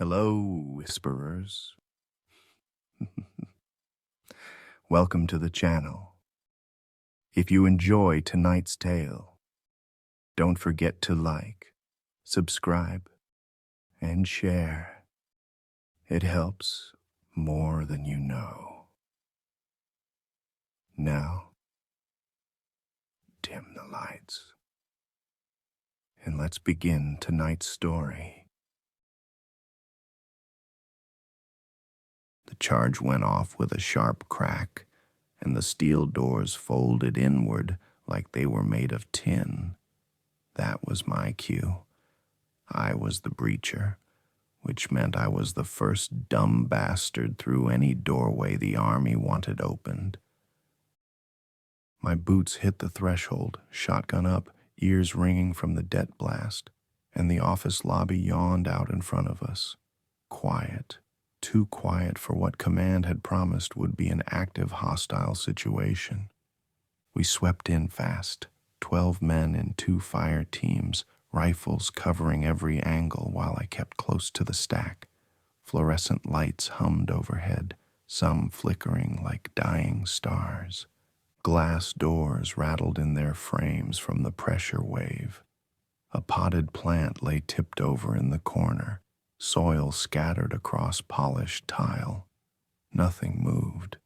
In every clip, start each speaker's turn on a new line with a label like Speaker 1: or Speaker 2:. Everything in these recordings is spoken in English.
Speaker 1: Hello, whisperers. Welcome to the channel. If you enjoy tonight's tale, don't forget to like, subscribe, and share. It helps more than you know. Now, dim the lights, and let's begin tonight's story. The charge went off with a sharp crack, and the steel doors folded inward like they were made of tin. That was my cue. I was the breacher, which meant I was the first dumb bastard through any doorway the army wanted opened. My boots hit the threshold, shotgun up, ears ringing from the det blast, and the office lobby yawned out in front of us. Quiet. Too quiet for what command had promised would be an active hostile situation. We swept in fast, 12 men in 2 fire teams, rifles covering every angle while I kept close to the stack. Fluorescent lights hummed overhead, some flickering like dying stars. Glass doors rattled in their frames from the pressure wave. A potted plant lay tipped over in the corner, soil scattered across polished tile. Nothing moved.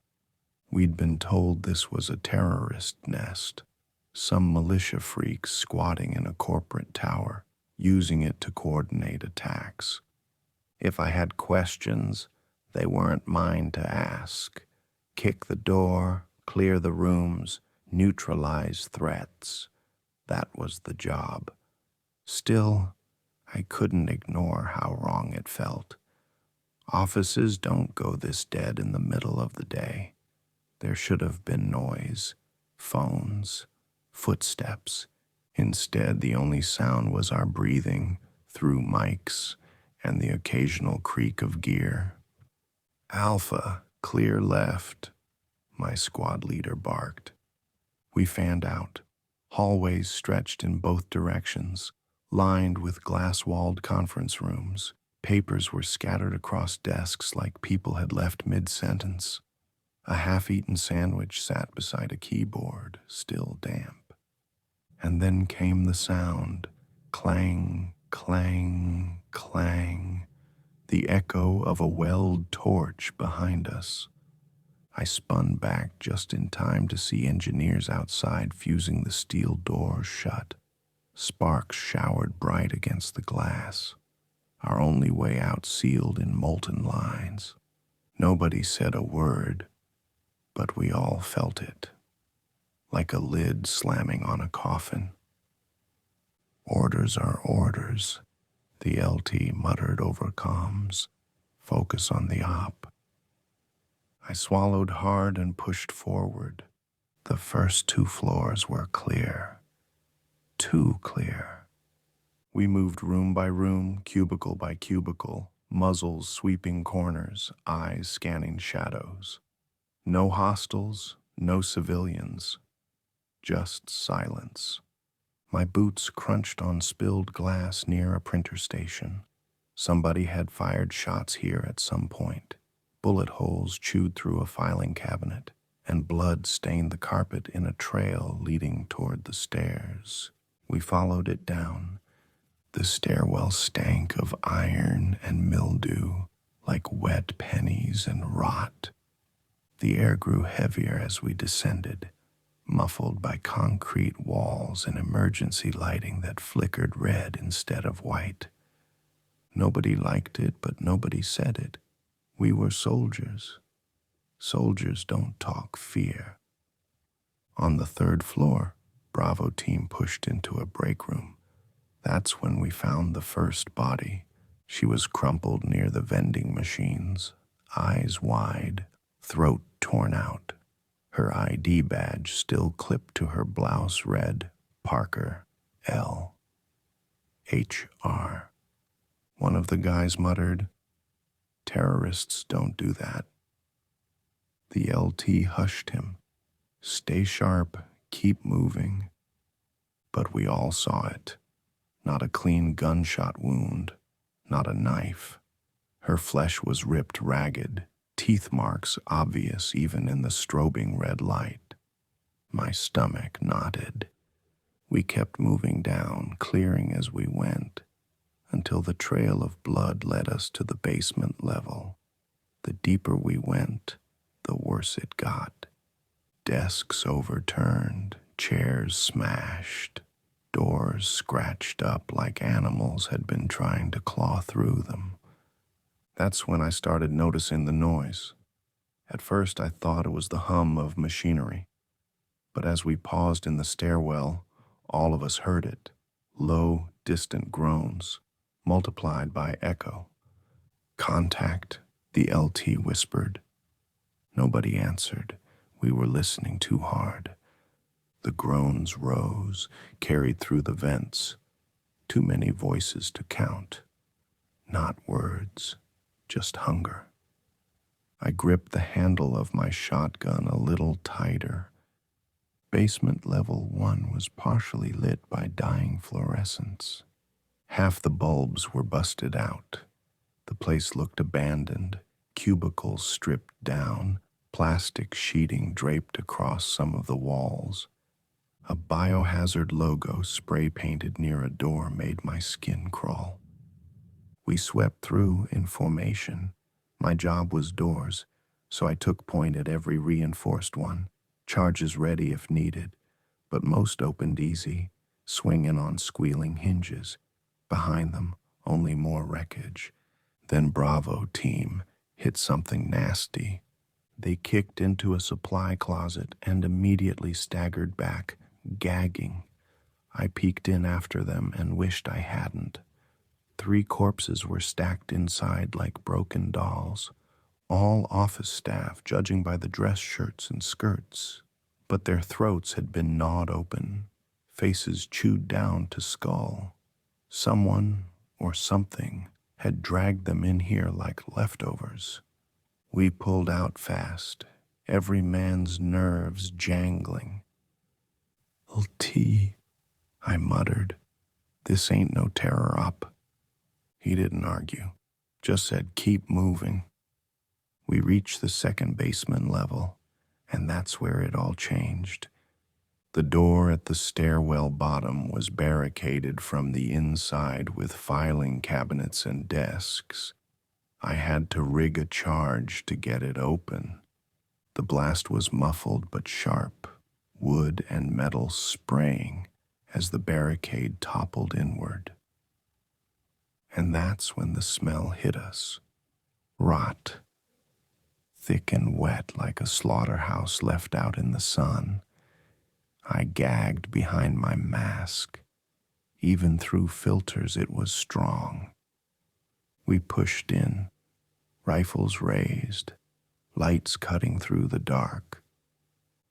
Speaker 1: We'd been told this was a terrorist nest, some militia freaks squatting in a corporate tower, using it to coordinate attacks. If I had questions, they weren't mine to ask. Kick the door, clear the rooms, neutralize threats. That was the job. Still, I couldn't ignore how wrong it felt. Offices don't go this dead in the middle of the day. There should have been noise, phones, footsteps. Instead, the only sound was our breathing through mics and the occasional creak of gear. "Alpha, clear left," my squad leader barked. We fanned out. Hallways stretched in both directions, lined with glass-walled conference rooms. Papers were scattered across desks like people had left mid-sentence. A half-eaten sandwich sat beside a keyboard, still damp. And then came the sound, clang, clang, clang, the echo of a weld torch behind us. I spun back just in time to see engineers outside fusing the steel doors shut. Sparks showered bright against the glass, our only way out sealed in molten lines. Nobody said a word, but we all felt it, like a lid slamming on a coffin. "Orders are orders," the LT muttered over comms. "Focus on the op." I swallowed hard and pushed forward. The first 2 floors were clear. Too clear. We moved room by room, cubicle by cubicle, muzzles sweeping corners, eyes scanning shadows. No hostiles, no civilians, just silence. My boots crunched on spilled glass near a printer station. Somebody had fired shots here at some point. Bullet holes chewed through a filing cabinet, and blood stained the carpet in a trail leading toward the stairs. We followed it down. The stairwell stank of iron and mildew, like wet pennies and rot. The air grew heavier as we descended, muffled by concrete walls and emergency lighting that flickered red instead of white. Nobody liked it, but nobody said it. We were soldiers. Soldiers don't talk fear. On the 3rd floor, Bravo team pushed into a break room. That's when we found the first body. She was crumpled near the vending machines, eyes wide, throat torn out. Her ID badge still clipped to her blouse read Parker L. HR. One of the guys muttered, "Terrorists don't do that." The LT hushed him. "Stay sharp, keep moving." But we all saw it. Not a clean gunshot wound, not a knife. Her flesh was ripped ragged, teeth marks obvious even in the strobing red light. My stomach knotted. We kept moving down, clearing as we went, until the trail of blood led us to the basement level. The deeper we went, the worse it got. Desks overturned, chairs smashed, doors scratched up like animals had been trying to claw through them. That's when I started noticing the noise. At first I thought it was the hum of machinery, but as we paused in the stairwell, all of us heard it. Low, distant groans, multiplied by echo. "Contact," the LT whispered. Nobody answered. We were listening too hard. The groans rose, carried through the vents. Too many voices to count. Not words, just hunger. I gripped the handle of my shotgun a little tighter. Basement level 1 was partially lit by dying fluorescence. Half the bulbs were busted out. The place looked abandoned, cubicles stripped down, plastic sheeting draped across some of the walls. A biohazard logo spray-painted near a door made my skin crawl. We swept through in formation. My job was doors, so I took point at every reinforced one, charges ready if needed, but most opened easy, swinging on squealing hinges. Behind them, only more wreckage. Then Bravo team hit something nasty. They kicked into a supply closet and immediately staggered back, gagging. I peeked in after them and wished I hadn't. 3 corpses were stacked inside like broken dolls, all office staff judging by the dress shirts and skirts. But their throats had been gnawed open, faces chewed down to skull. Someone or something had dragged them in here like leftovers. We pulled out fast, every man's nerves jangling. "LT," I muttered. "This ain't no terror op." He didn't argue, just said keep moving. We reached the second basement level, and that's where it all changed. The door at the stairwell bottom was barricaded from the inside with filing cabinets and desks. I had to rig a charge to get it open. The blast was muffled but sharp, wood and metal spraying as the barricade toppled inward. And that's when the smell hit us. Rot. Thick and wet like a slaughterhouse left out in the sun. I gagged behind my mask. Even through filters it was strong. We pushed in, rifles raised, lights cutting through the dark.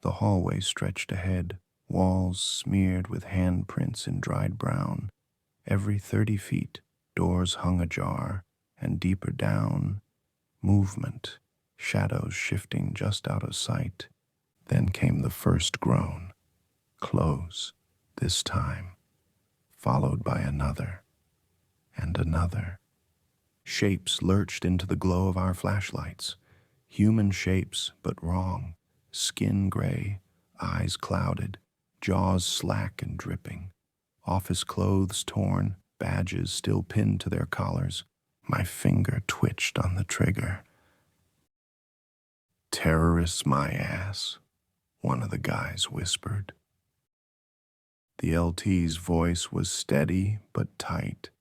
Speaker 1: The hallway stretched ahead, walls smeared with handprints in dried brown. Every 30 feet, doors hung ajar, and deeper down, movement, shadows shifting just out of sight. Then came the first groan. Close, this time, followed by another, and another. Shapes lurched into the glow of our flashlights. Human shapes, but wrong. Skin gray, eyes clouded, jaws slack and dripping. Office clothes torn, badges still pinned to their collars. My finger twitched on the trigger. "Terrorists my ass," one of the guys whispered. The LT's voice was steady but tight.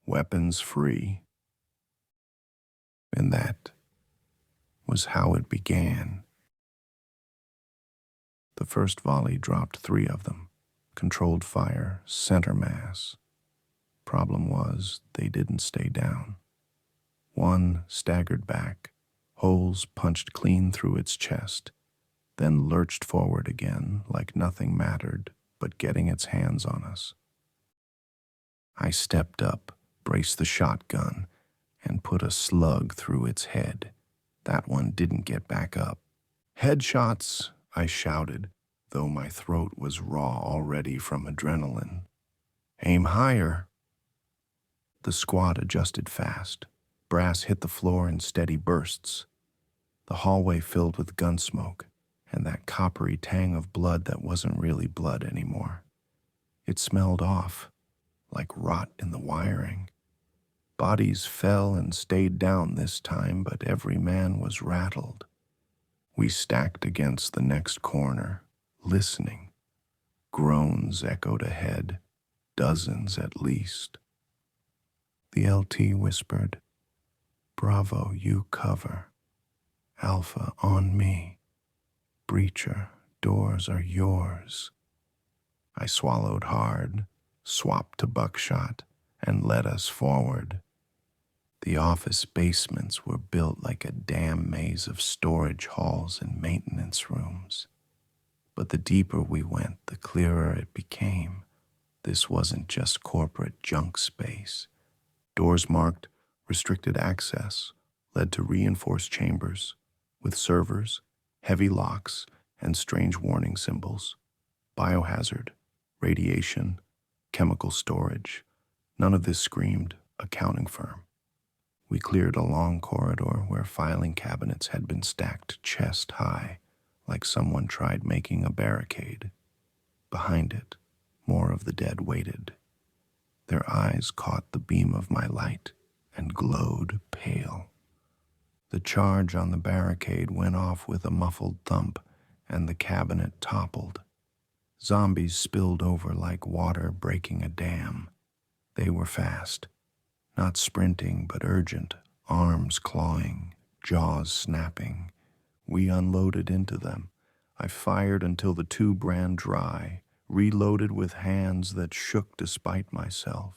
Speaker 1: Weapons free. And that was how it began. The first volley dropped 3 of them. Controlled fire, center mass. Problem was, they didn't stay down. One staggered back, holes punched clean through its chest, then lurched forward again like nothing mattered but getting its hands on us. I stepped up, braced the shotgun, and put a slug through its head. That one didn't get back up. "Headshots," I shouted, though my throat was raw already from adrenaline. "Aim higher." The squad adjusted fast, Brass hit the floor in steady bursts. The hallway filled with gun smoke and that coppery tang of blood that wasn't really blood anymore. It smelled off, like rot in the wiring. Bodies fell and stayed down this time, but every man was rattled. We stacked against the next corner, listening. Groans echoed ahead, dozens at least. The LT whispered, "Bravo, you cover. Alpha on me. Breacher, doors are yours." I swallowed hard, swapped to buckshot, and led us forward. The office basements were built like a damn maze of storage halls and maintenance rooms. But the deeper we went, the clearer it became. This wasn't just corporate junk space. Doors marked restricted access led to reinforced chambers with servers, heavy locks, and strange warning symbols. Biohazard, radiation, chemical storage. None of this screamed accounting firm. We cleared a long corridor where filing cabinets had been stacked chest high, like someone tried making a barricade. Behind it, more of the dead waited. Their eyes caught the beam of my light and glowed pale. The charge on the barricade went off with a muffled thump, and the cabinet toppled. Zombies spilled over like water breaking a dam. They were fast, not sprinting but urgent, arms clawing, jaws snapping. We unloaded into them. I fired until the tube ran dry, reloaded with hands that shook despite myself.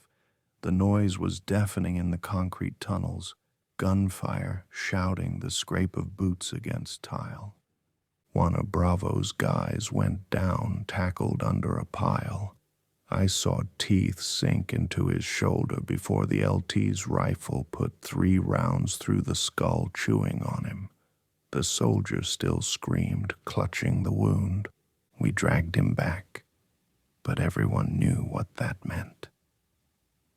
Speaker 1: The noise was deafening in the concrete tunnels, gunfire shouting the scrape of boots against tile. One of Bravo's guys went down, tackled under a pile. I saw teeth sink into his shoulder before the LT's rifle put 3 rounds through the skull, chewing on him. The soldier still screamed, clutching the wound. We dragged him back, but everyone knew what that meant.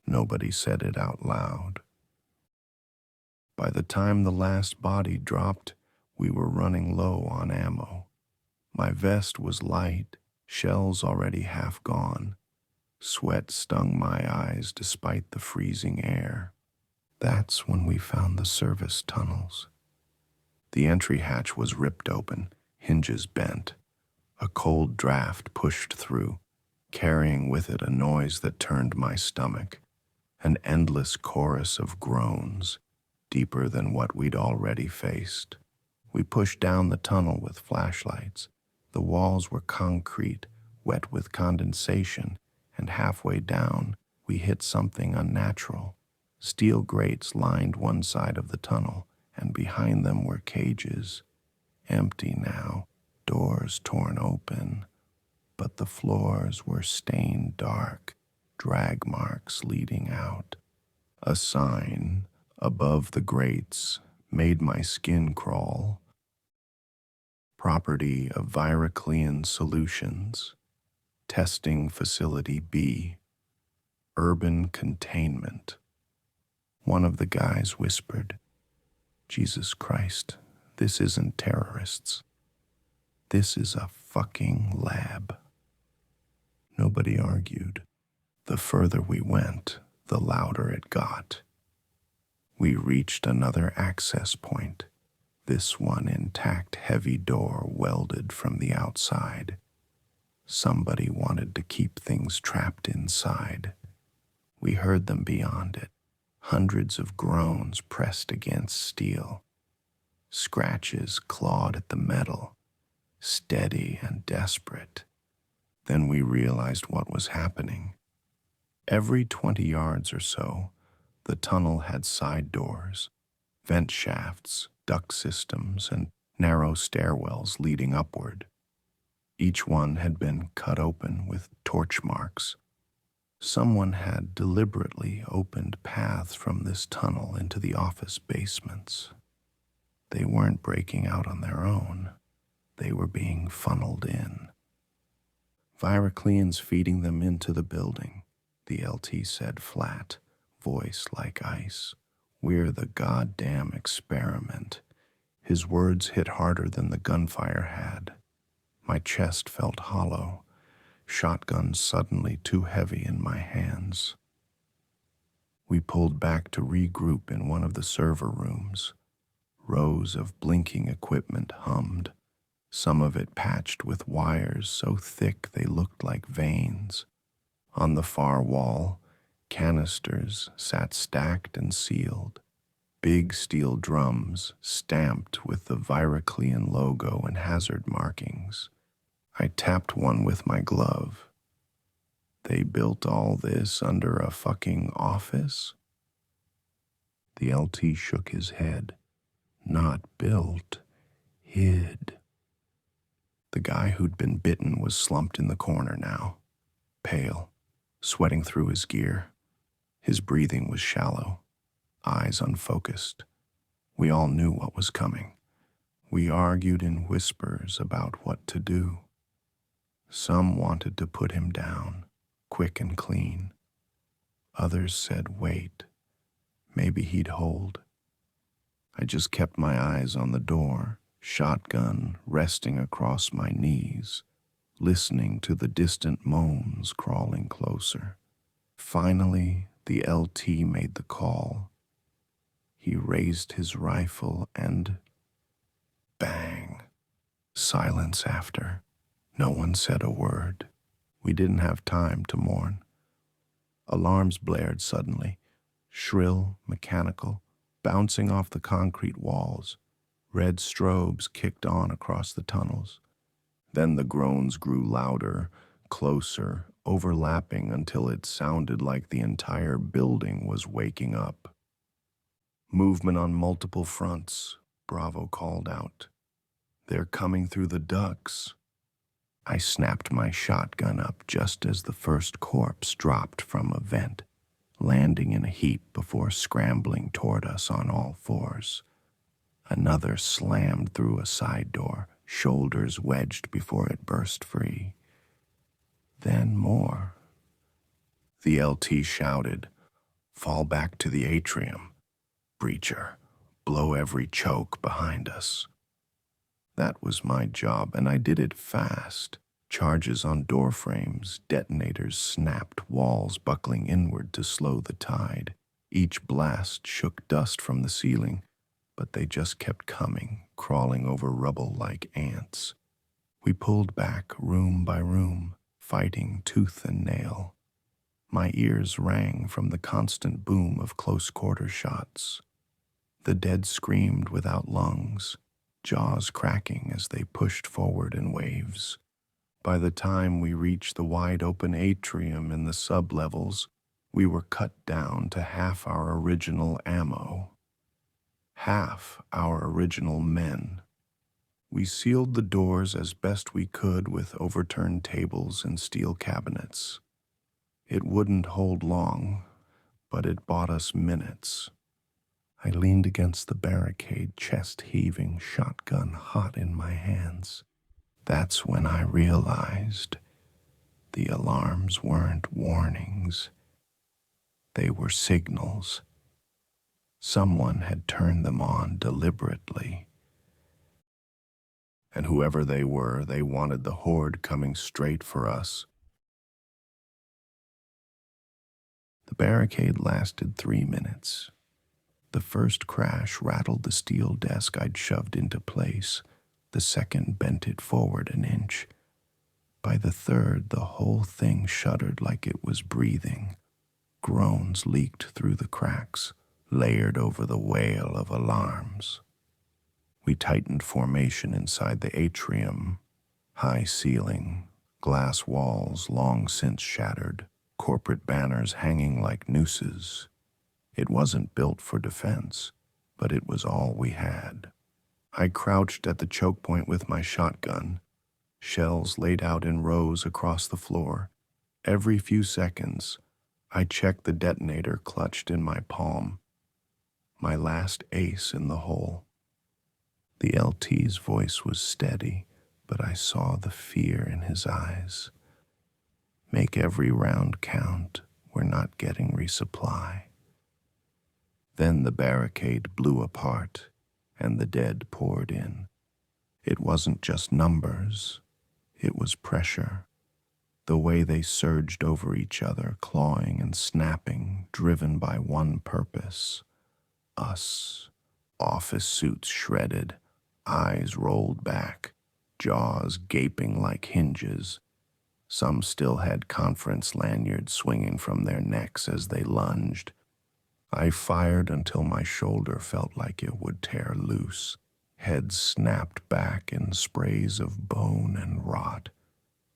Speaker 1: Nobody said it out loud. By the time the last body dropped, we were running low on ammo. My vest was light, shells already half gone. Sweat stung my eyes despite the freezing air. That's when we found the service tunnels. The entry hatch was ripped open, hinges bent. A cold draft pushed through, carrying with it a noise that turned my stomach, an endless chorus of groans, deeper than what we'd already faced. We pushed down the tunnel with flashlights. The walls were concrete, wet with condensation, and halfway down, we hit something unnatural. Steel grates lined one side of the tunnel, and behind them were cages. Empty now, doors torn open, but the floors were stained dark, drag marks leading out. A sign above the grates made my skin crawl. Property of ViraClean Solutions. Testing Facility B. Urban Containment. One of the guys whispered, "Jesus Christ, this isn't terrorists. This is a fucking lab." Nobody argued. The further we went, the louder it got. We reached another access point, this one intact heavy door welded from the outside. Somebody wanted to keep things trapped inside. We heard them beyond it, hundreds of groans pressed against steel. Scratches clawed at the metal, steady and desperate. Then we realized what was happening. Every 20 yards or so, the tunnel had side doors, vent shafts, duct systems, and narrow stairwells leading upward. Each one had been cut open with torch marks. Someone had deliberately opened paths from this tunnel into the office basements. They weren't breaking out on their own. They were being funneled in. ViraClean's feeding them into the building, the LT said flat, voice like ice. We're the goddamn experiment. His words hit harder than the gunfire had. My chest felt hollow, shotgun suddenly too heavy in my hands. We pulled back to regroup in one of the server rooms. Rows of blinking equipment hummed, some of it patched with wires so thick they looked like veins. On the far wall, canisters sat stacked and sealed, big steel drums stamped with the ViraClean logo and hazard markings. I tapped one with my glove. They built all this under a fucking office? The LT shook his head. Not built, hid. The guy who'd been bitten was slumped in the corner now, pale, sweating through his gear. His breathing was shallow, eyes unfocused. We all knew what was coming. We argued in whispers about what to do. Some wanted to put him down, quick and clean. Others said, wait, maybe he'd hold. I just kept my eyes on the door, shotgun resting across my knees, listening to the distant moans crawling closer. Finally, the LT made the call. He raised his rifle and bang. Silence after. No one said a word. We didn't have time to mourn. Alarms blared suddenly, shrill, mechanical, bouncing off the concrete walls. Red strobes kicked on across the tunnels. Then the groans grew louder, closer, overlapping until it sounded like the entire building was waking up. Movement on multiple fronts, Bravo called out. They're coming through the ducts. I snapped my shotgun up just as the first corpse dropped from a vent, landing in a heap before scrambling toward us on all fours. Another slammed through a side door, shoulders wedged before it burst free. Then more. The LT shouted, fall back to the atrium. Breacher, blow every choke behind us. That was my job, and I did it fast. Charges on door frames, detonators snapped, walls buckling inward to slow the tide. Each blast shook dust from the ceiling, but they just kept coming, crawling over rubble like ants. We pulled back room by room, fighting tooth and nail. My ears rang from the constant boom of close-quarter shots. The dead screamed without lungs, jaws cracking as they pushed forward in waves. By the time we reached the wide-open atrium in the sublevels, we were cut down to half our original ammo. Half our original men. We sealed the doors as best we could with overturned tables and steel cabinets. It wouldn't hold long, but it bought us minutes. I leaned against the barricade, chest heaving, shotgun hot in my hands. That's when I realized the alarms weren't warnings. They were signals. Someone had turned them on deliberately. And whoever they were, they wanted the horde coming straight for us. The barricade lasted 3 minutes. The first crash rattled the steel desk I'd shoved into place. The second bent it forward an inch. By the third, the whole thing shuddered like it was breathing. Groans leaked through the cracks, layered over the wail of alarms. We tightened formation inside the atrium. High ceiling, glass walls long since shattered, corporate banners hanging like nooses. It wasn't built for defense, but it was all we had. I crouched at the choke point with my shotgun, shells laid out in rows across the floor. Every few seconds, I checked the detonator clutched in my palm. My last ace in the hole. The LT's voice was steady, but I saw the fear in his eyes. Make every round count. We're not getting resupply. Then the barricade blew apart, and the dead poured in. It wasn't just numbers, it was pressure. The way they surged over each other, clawing and snapping, driven by one purpose: us. Office suits shredded, eyes rolled back, jaws gaping like hinges. Some still had conference lanyards swinging from their necks as they lunged. I fired until my shoulder felt like it would tear loose. Heads snapped back in sprays of bone and rot.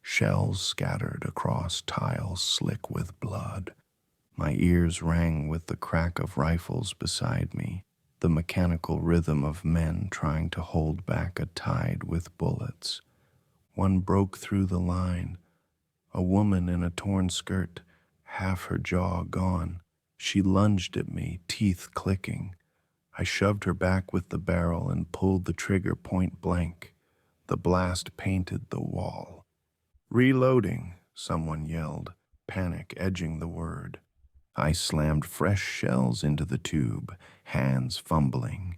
Speaker 1: Shells scattered across tiles slick with blood. My ears rang with the crack of rifles beside me, the mechanical rhythm of men trying to hold back a tide with bullets. One broke through the line. A woman in a torn skirt, half her jaw gone. She lunged at me, teeth clicking. I shoved her back with the barrel and pulled the trigger point blank. The blast painted the wall. "Reloading," someone yelled, panic edging the word. I slammed fresh shells into the tube, hands fumbling.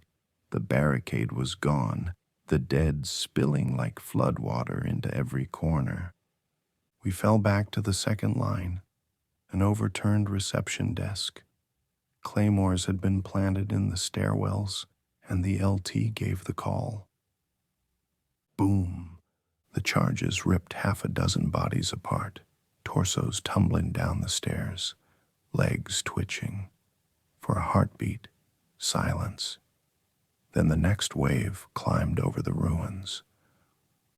Speaker 1: The barricade was gone, the dead spilling like floodwater into every corner. We fell back to the second line, an overturned reception desk. Claymores had been planted in the stairwells, and the LT gave the call. Boom! The charges ripped half a dozen bodies apart, torsos tumbling down the stairs, legs twitching. For a heartbeat, silence. Then the next wave climbed over the ruins.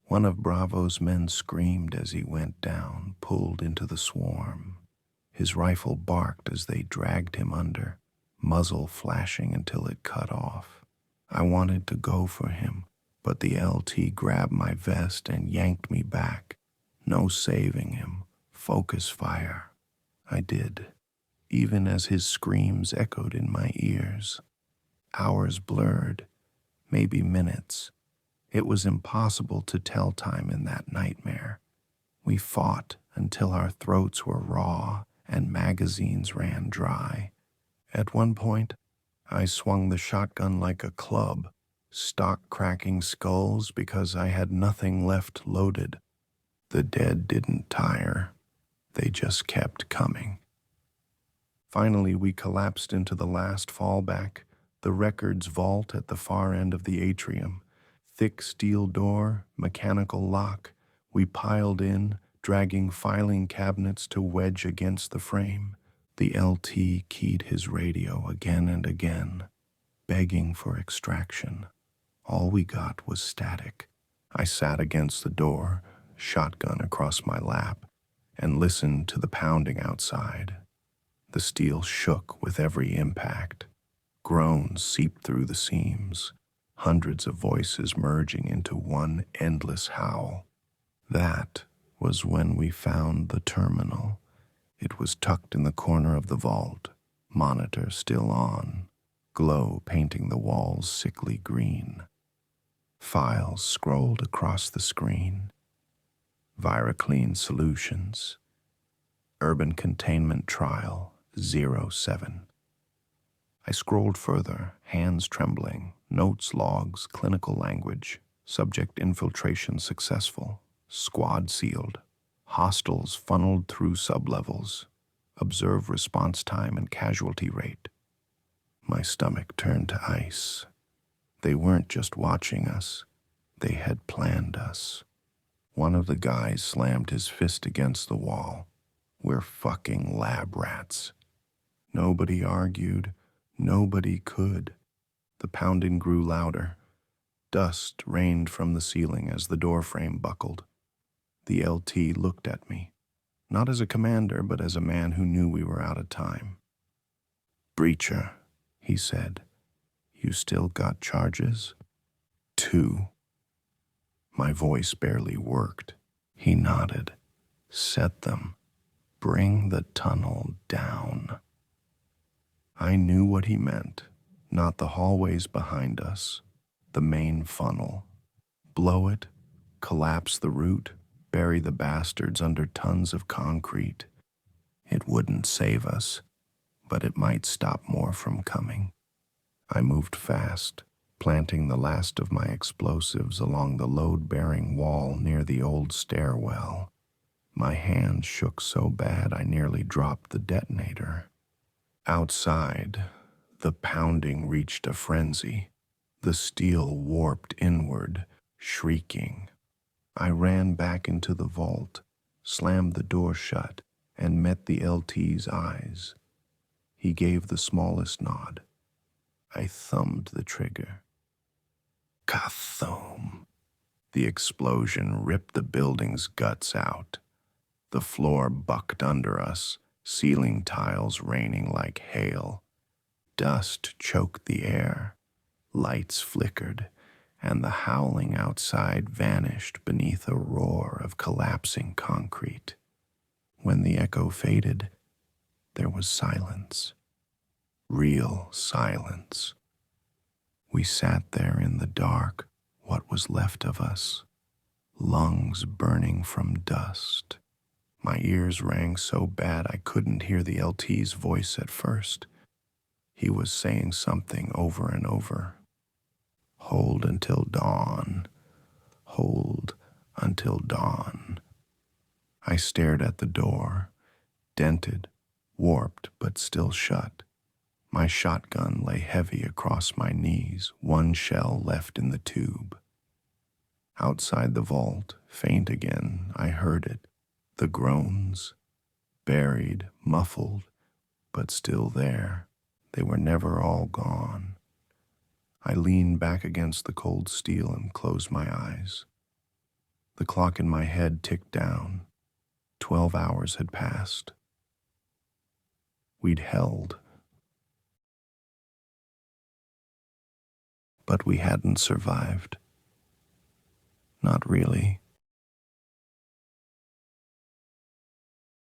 Speaker 1: One of Bravo's men screamed as he went down, pulled into the swarm. His rifle barked as they dragged him under, muzzle flashing until it cut off. I wanted to go for him, but the LT grabbed my vest and yanked me back. No saving him. Focus fire. I did, even as his screams echoed in my ears. Hours blurred, maybe minutes. It was impossible to tell time in that nightmare. We fought until our throats were raw and magazines ran dry. At one point, I swung the shotgun like a club, stock cracking skulls because I had nothing left loaded. The dead didn't tire. They just kept coming. Finally, we collapsed into the last fallback, the records vault at the far end of the atrium. Thick steel door, mechanical lock. We piled in, dragging filing cabinets to wedge against the frame. The LT keyed his radio again and again, begging for extraction. All we got was static. I sat against the door, shotgun across my lap, and listened to the pounding outside. The steel shook with every impact. Groans seeped through the seams, hundreds of voices merging into one endless howl. That was when we found the terminal. It was tucked in the corner of the vault, monitor still on, glow painting the walls sickly green. Files scrolled across the screen. ViraClean Solutions. Urban Containment Trial 07. I scrolled further, hands trembling, notes, logs, clinical language, subject infiltration successful, squad sealed, hostiles funneled through sublevels, observe response time and casualty rate. My stomach turned to ice. They weren't just watching us, they had planned us. One of the guys slammed his fist against the wall. We're fucking lab rats. Nobody argued. Nobody could. The pounding grew louder. Dust rained from the ceiling as the doorframe buckled. The LT looked at me, not as a commander, but as a man who knew we were out of time. "Breacher," he said, "you still got charges?" "2." My voice barely worked. He nodded. "Set them. Bring the tunnel down." I knew what he meant. Not the hallways behind us, the main funnel. Blow it, collapse the route, bury the bastards under tons of concrete. It wouldn't save us, but it might stop more from coming. I moved fast, planting the last of my explosives along the load-bearing wall near the old stairwell. My hand shook so bad I nearly dropped the detonator. Outside, the pounding reached a frenzy. The steel warped inward, shrieking. I ran back into the vault, slammed the door shut, and met the LT's eyes. He gave the smallest nod. I thumbed the trigger. Kathoom! The explosion ripped the building's guts out. The floor bucked under us, ceiling tiles raining like hail. Dust choked the air. Lights flickered, and the howling outside vanished beneath a roar of collapsing concrete. When the echo faded, there was silence. Real silence. We sat there in the dark, what was left of us, lungs burning from dust. My ears rang so bad I couldn't hear the LT's voice at first. He was saying something over and over. Hold until dawn. Hold until dawn. I stared at the door, dented, warped, but still shut. My shotgun lay heavy across my knees, one shell left in the tube. Outside the vault, faint again, I heard it. The groans, buried, muffled, but still there. They were never all gone. I leaned back against the cold steel and closed my eyes. The clock in my head ticked down. 12 hours had passed. We'd held. But we hadn't survived. Not really.